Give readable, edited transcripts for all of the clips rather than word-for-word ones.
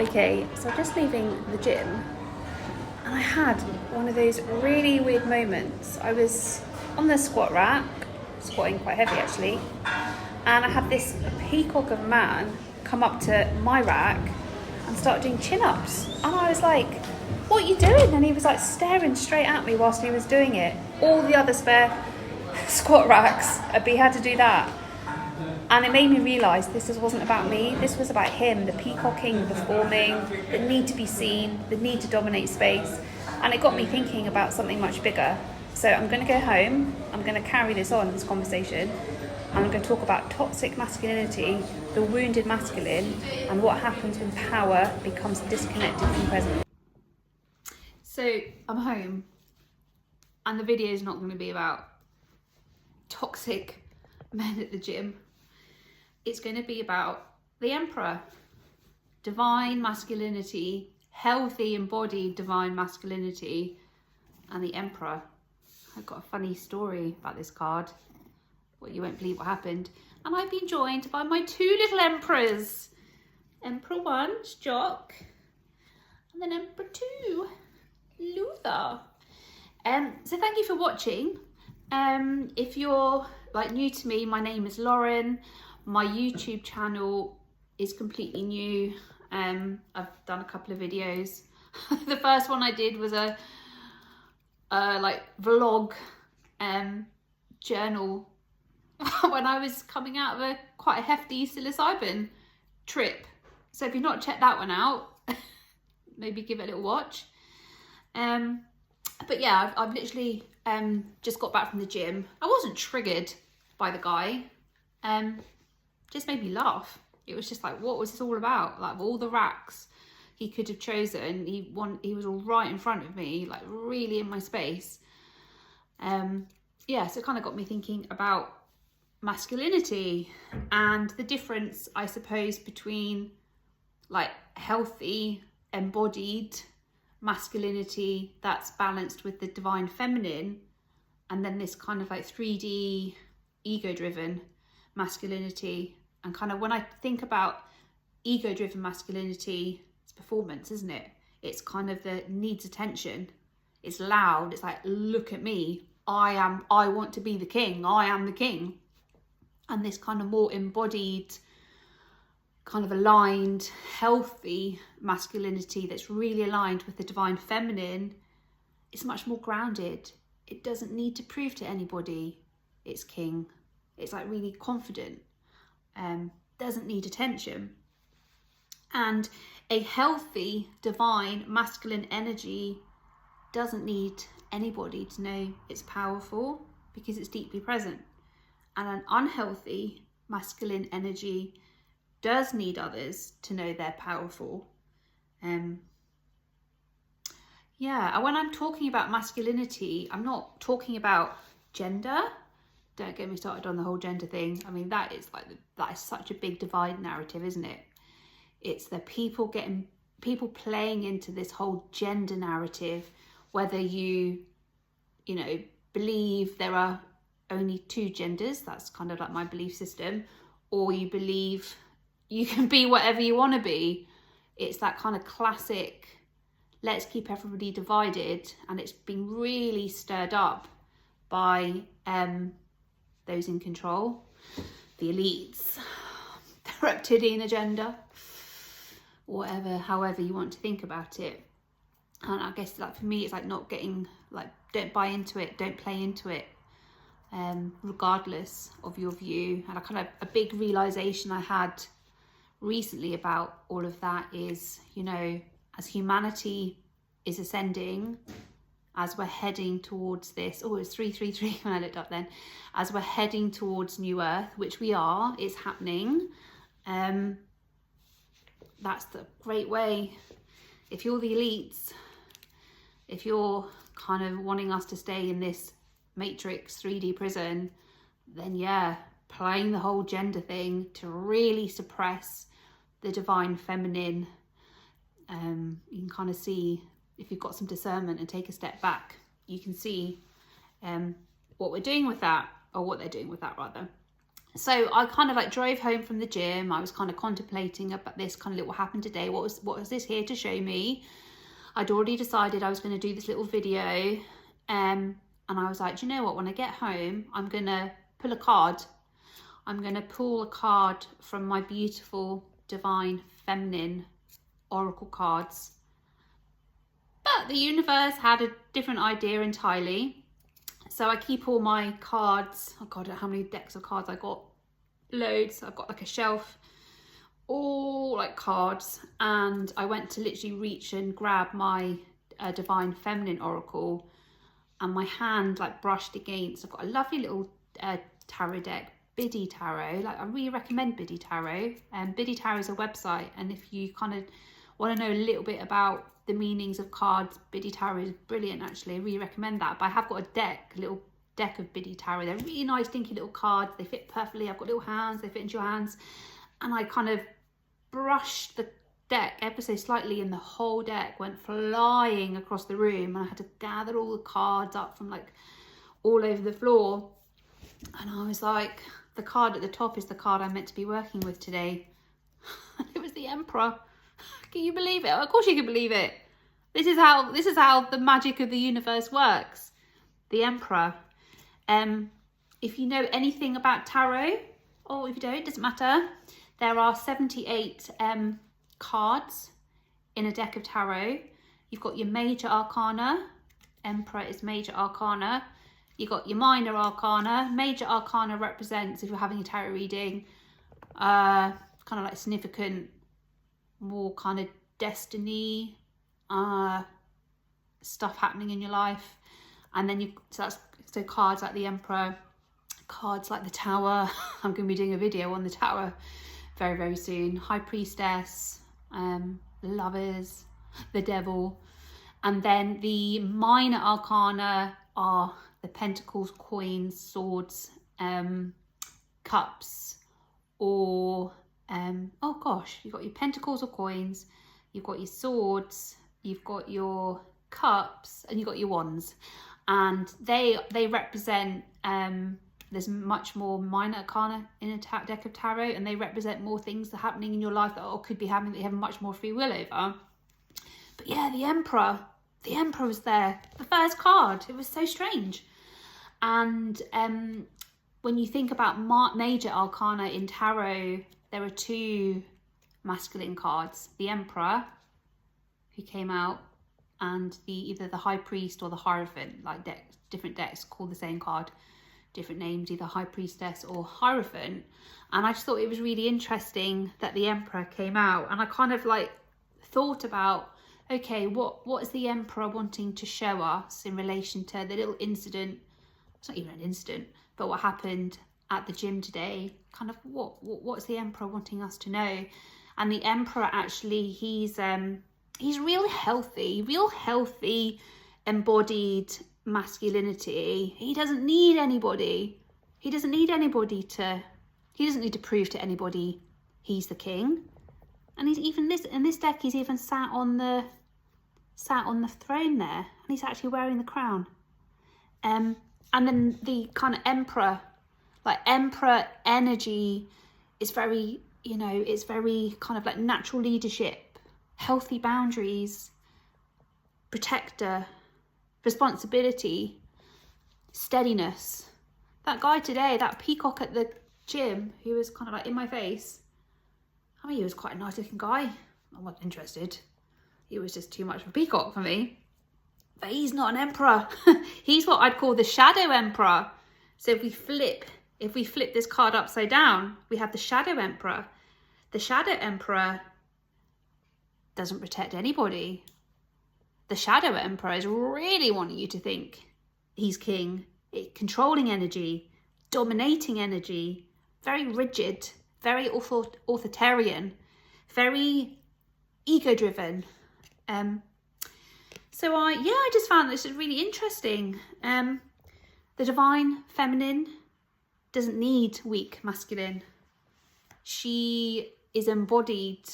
Okay, so I'm just leaving the gym and I had one of those really weird moments. I was on the squat rack, squatting quite heavy actually, and I had this peacock of a man come up to my rack and start doing chin-ups. And I was like, what are you doing? And he was like staring straight at me whilst he was doing it. All the other spare squat racks, he had to do that. And it made me realise this wasn't about me, this was about him, the peacocking, the forming, the need to be seen, the need to dominate space. And it got me thinking about something much bigger. So I'm going to go home, I'm going to carry this on, this conversation, and I'm going to talk about toxic masculinity, the wounded masculine, and what happens when power becomes disconnected from presence. So I'm home, and the video is not going to be about toxic men at the gym. It's going to be about the emperor, divine masculinity, healthy embodied divine masculinity, and the emperor. I've got a funny story about this card. Well, you won't believe what happened. And I've been joined by my two little emperors. Emperor 1, Jock, and then Emperor 2, Luther. So thank you for watching. If you're like new to me, my name is Lauren. My YouTube channel is completely new. I've done a couple of videos. The first one I did was a like vlog journal when I was coming out of quite a hefty psilocybin trip. So if you've not checked that one out, maybe give it a little watch. But yeah, I've literally just got back from the gym. I wasn't triggered by the guy. Just made me laugh. It was just like, what was this all about? Like, of all the racks he could have chosen, he was all right in front of me, like really in my space. Yeah, so it kind of got me thinking about masculinity and the difference, I suppose, between like healthy, embodied masculinity that's balanced with the divine feminine, and then this kind of like 3D ego-driven masculinity. And kind of when I think about ego-driven masculinity, it's performance, isn't it? It's kind of the needs attention. It's loud. It's like, look at me. I want to be the king. I am the king. And this kind of more embodied, kind of aligned, healthy masculinity that's really aligned with the divine feminine, it's much more grounded. It doesn't need to prove to anybody it's king. It's like really confident. Doesn't need attention. And a healthy divine masculine energy doesn't need anybody to know it's powerful because it's deeply present. And an unhealthy masculine energy does need others to know they're powerful. Yeah, and when I'm talking about masculinity, I'm not talking about gender. Don't get me started on the whole gender thing. I mean, that is such a big divide narrative, isn't it? It's the people playing into this whole gender narrative, whether you believe there are only two genders, that's kind of like my belief system, or you believe you can be whatever you want to be. It's that kind of classic, let's keep everybody divided, and it's been really stirred up by those in control, the elites, the reptilian agenda, however you want to think about it. And I guess like for me, it's like not getting, like, don't buy into it, don't play into it, regardless of your view. And a big realization I had recently about all of that is, as humanity is ascending, as we're heading towards this, oh, it's 333 when I looked up then, as we're heading towards New Earth, which we are, it's happening. That's the great way. If you're the elites, if you're kind of wanting us to stay in this matrix 3D prison, then yeah, playing the whole gender thing to really suppress the divine feminine. You can kind of see, if you've got some discernment and take a step back, you can see what we're doing with that, or what they're doing with that rather. So I kind of like drove home from the gym. I was kind of contemplating about this kind of little what happened today. What was this here to show me? I'd already decided I was going to do this little video. And I was like, do you know what? When I get home, I'm going to pull a card. I'm going to pull a card from my beautiful divine feminine oracle cards. But the universe had a different idea entirely. So I keep all my cards. Oh God, how many decks of cards I got? Loads. I've got like a shelf, all like cards. And I went to literally reach and grab my divine feminine oracle, and my hand like brushed against. I've got a lovely little tarot deck, Biddy Tarot. Like, I really recommend Biddy Tarot. Biddy Tarot is a website, and if you kind of want to know a little bit about the meanings of cards, Biddy Tarot is brilliant actually. I really recommend that. But I have got a little deck of Biddy Tarot. They're really nice dinky little cards. They fit perfectly. I've got little hands, they fit into your hands. And I kind of brushed the deck ever so slightly, and the whole deck went flying across the room, and I had to gather all the cards up from like all over the floor. And I was like, the card at the top is the card I'm meant to be working with today. It was the Emperor. Can you believe it? Of course you can believe it. This is how the magic of the universe works. The Emperor. If you know anything about tarot, or if you don't, it doesn't matter. There are 78 cards in a deck of tarot. You've got your major arcana. Emperor is major arcana. You've got your minor arcana. Major arcana represents, if you're having a tarot reading, kind of like significant, more kind of destiny stuff happening in your life. And then so cards like the Emperor, cards like the Tower. I'm going to be doing a video on the Tower very, very soon. High Priestess, Lovers, the Devil. And then the minor arcana are the Pentacles, Coins, Swords, Cups, or oh gosh, you've got your Pentacles or Coins, you've got your Swords, you've got your Cups, and you've got your Wands. And they represent, there's much more minor arcana in a deck of tarot, and they represent more things that are happening in your life that could be happening that you have much more free will over. But yeah, the Emperor was there, the first card. It was so strange. And when you think about major arcana in tarot, there are two masculine cards: the Emperor, who came out, and either the High Priest or the Hierophant. Like different decks call the same card different names, either High Priestess or Hierophant. And I just thought it was really interesting that the Emperor came out, and I kind of like thought about, okay, what is the Emperor wanting to show us in relation to the little incident? It's not even an incident, but what happened at the gym today. Kind of what's the Emperor wanting us to know? And the Emperor actually, he's real healthy embodied masculinity. He doesn't need anybody. He doesn't need to prove to anybody he's the king. And he's even in this deck, he's even sat on the throne there, and he's actually wearing the crown. And then the kind of Emperor, like Emperor energy, is very, it's very kind of like natural leadership, healthy boundaries, protector, responsibility, steadiness. That guy today, that peacock at the gym, who was kind of like in my face, I mean, he was quite a nice looking guy. I wasn't interested. He was just too much of a peacock for me. But he's not an emperor. He's what I'd call the shadow emperor. So if we flip this card upside down, we have the shadow emperor. The shadow emperor doesn't protect anybody. The shadow emperor is really wanting you to think he's king. Controlling energy, dominating energy, very rigid, very authoritarian, very ego-driven. So I just found this really interesting. The divine feminine doesn't need weak masculine. She is embodied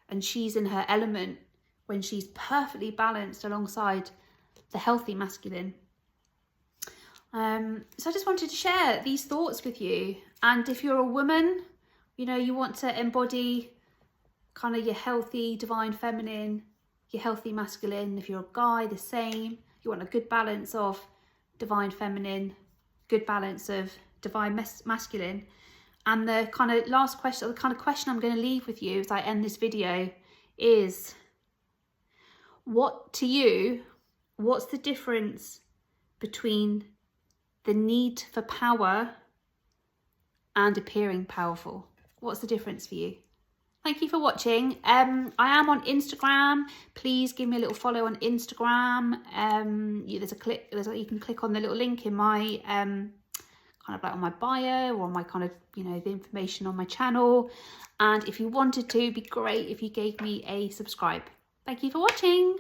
and she's in her element when she's perfectly balanced alongside the healthy masculine. So I just wanted to share these thoughts with you. And if you're a woman, you know, you want to embody kind of your healthy divine feminine, your healthy masculine. If you're a guy, the same. You want a good balance of divine feminine, good balance of divine masculine. And the kind of last question, the kind of question I'm going to leave with you as I end this video is, what to you, what's the difference between the need for power and appearing powerful? What's the difference for you? Thank you for watching. I am on Instagram. Please give me a little follow on Instagram. You can click on the little link in my kind of like on my bio, or on my kind of, you know, the information on my channel. And if you wanted to, it'd be great if you gave me a subscribe. Thank you for watching.